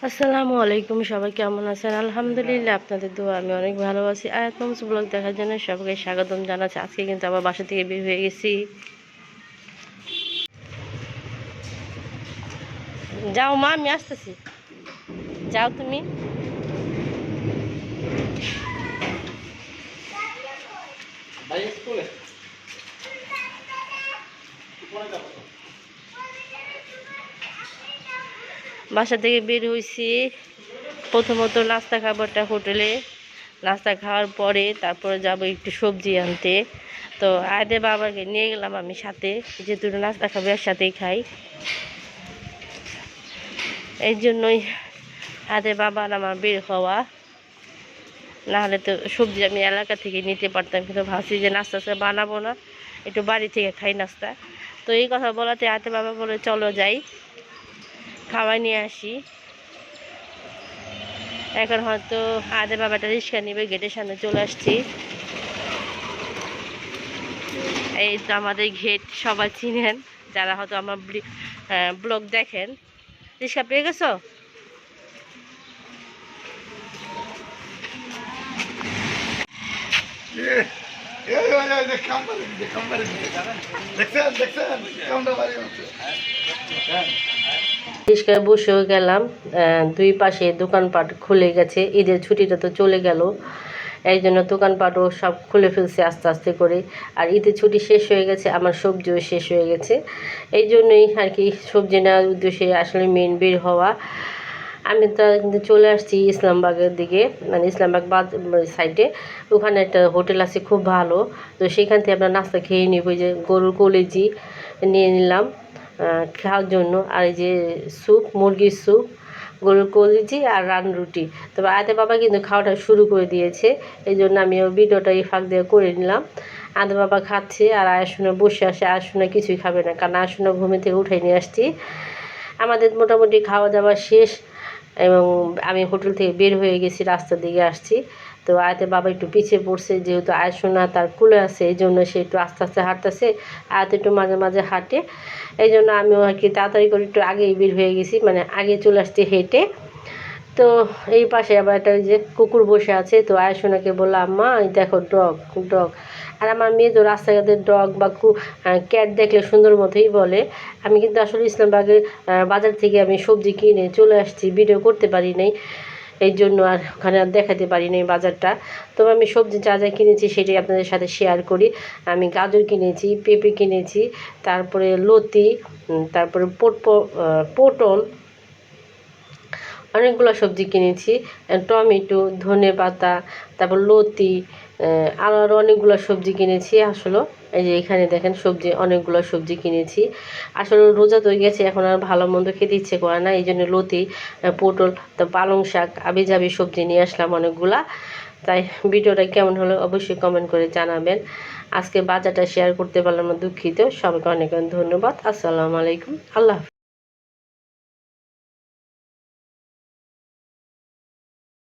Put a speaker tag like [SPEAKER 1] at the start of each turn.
[SPEAKER 1] আসসালামু আলাইকুম, সবাই কেমন আছেন? আলহামদুলিল্লাহ, আপনাদের দোয়া আমি অনেক ভালো আছি। আয়াত মামুস ব্লগ দেখার জন্য সবাইকে স্বাগতম জানাচ্ছি। আজকে কিন্তু আবার বাসা থেকে বের হয়ে গেছি। যাও মা, আমি আসতেছি, যাও তুমি। বাসা থেকে বের হয়েছি, প্রথমত নাস্তা খাবারটা হোটেলে, নাস্তা খাওয়ার পরে তারপরে যাব একটু সবজি আনতে। তো আয়দের বাবাকে নিয়ে গেলাম আমি সাথে, যেহেতু নাস্তা খাবো একসাথেই খাই, এই জন্যই আয়দের বাবা আর আমার বের হওয়া। নাহলে তো সবজি আমি এলাকা থেকে নিতে পারতাম, কিন্তু ভাবছি যে নাস্তা বানাবো না, একটু বাড়ি থেকে খাই নাস্তা। তো এই কথা বলাতে আয়দের বাবা বলে চলো যাই, খাওয়াই নিয়ে আসি। এখন হয়তো আয়দের বাবাটা রিক্সা নিবে, গেটের সামনে চলে আসছি। এই তো আমাদের গেট, সবাই চিনেন যারা হয়তো আমার ব্লগ দেখেন। রিক্সা পেয়ে গেছো? রিক্সায় বসেও গেলাম। দুই পাশে দোকানপাট খুলে গেছে, ঈদের ছুটিটা তো চলে গেল, এই জন্য দোকানপাটও সব খুলে ফেলছে আস্তে আস্তে করে। আর ঈদের ছুটি শেষ হয়ে গেছে, আমার সবজিও শেষ হয়ে গেছে, এই জন্যই আর কি সবজি নেওয়ার উদ্দেশ্যে আসলে মেন বের হওয়া। আমি তো কিন্তু চলে আসছি ইসলামবাগের দিকে, মানে ইসলামবাগ সাইডে। ওখানে একটা হোটেল আছে খুব ভালো, তো সেখান থেকে আমরা নাস্তা খেয়ে নিব। যে গরুর কলেজি নিয়ে নিলাম খাওয়ার জন্য, আর এই যে স্যুপ, মুরগির স্যুপ, গরুর কলিজি আর রান রুটি। তবে আয়তে বাবা কিন্তু খাওয়াটা শুরু করে দিয়েছে, এই জন্য আমি ভিডিওটা এই ফাঁক দিয়ে করে নিলাম। আয়তে বাবা খাচ্ছে আর আয়সোনা বসে আসে। আয়সোনা কিছুই খাবে না, কারণ আয়সোনা ঘুমে থেকে উঠাই নিয়ে আসছি। আমাদের মোটামুটি খাওয়া দাওয়া শেষ এবং আমি হোটেল থেকে বের হয়ে গেছি, রাস্তার দিকে আসছি। তো আয়তের বাবা একটু পিছিয়ে পড়ছে, যেহেতু আয়সোনা তার কুলে আছে, এই জন্য সে একটু আস্তে আস্তে হাঁটতেছে, আয়ত একটু মাঝে মাঝে হাঁটে। এই জন্য আমিও আর কি তাড়াতাড়ি করে একটু আগেই বের হয়ে গেছি, মানে আগে চলে আসছি হেঁটে। তো এই পাশে আবার একটা যে কুকুর বসে আছে, তো আয়সোনাকে বললাম মা এই দেখো ডগ ডগ। আর আমার মেয়ে তো রাস্তাঘাটে ডগ বা ক্যাট দেখলে সুন্দর মতোই বলে। আমি কিন্তু আসলে ইসলামবাগের বাজার থেকে আমি সবজি কিনে চলে আসছি, ভিডিও করতে পারি নাই, এই জন্য আর ওখানে আর দেখাতে পারি নাই বাজারটা। তবে আমি সবজি যা যা কিনেছি সেটাই আপনাদের সাথে শেয়ার করি। আমি গাজর কিনেছি, পেঁপে কিনেছি, তারপরে লতি, তারপরে পটল, অনেকগুলো সবজি কিনেছি, টমেটো, ধনেপাতা, তারপর লতি, আরও অনেকগুলো সবজি কিনেছি আসলে। এই যে এখানে দেখেন সবজি, অনেকগুলো সবজি কিনেছি। আসলে রোজা তো গেছে, এখন আর ভালো মন্দ খেতে ইচ্ছে করে না, এই জন্য লতি, পটল, তো পালং শাক, আবিজাবি সবজি নিয়ে আসলাম অনেকগুলা। তাই ভিডিওটা কেমন হলো অবশ্যই কমেন্ট করে জানাবেন। আজকে বাজারটা শেয়ার করতে পারলাম না, দুঃখিত। সবাইকে অনেক অনেক ধন্যবাদ। আসসালামু আলাইকুম, আল্লাহ হাফেজ।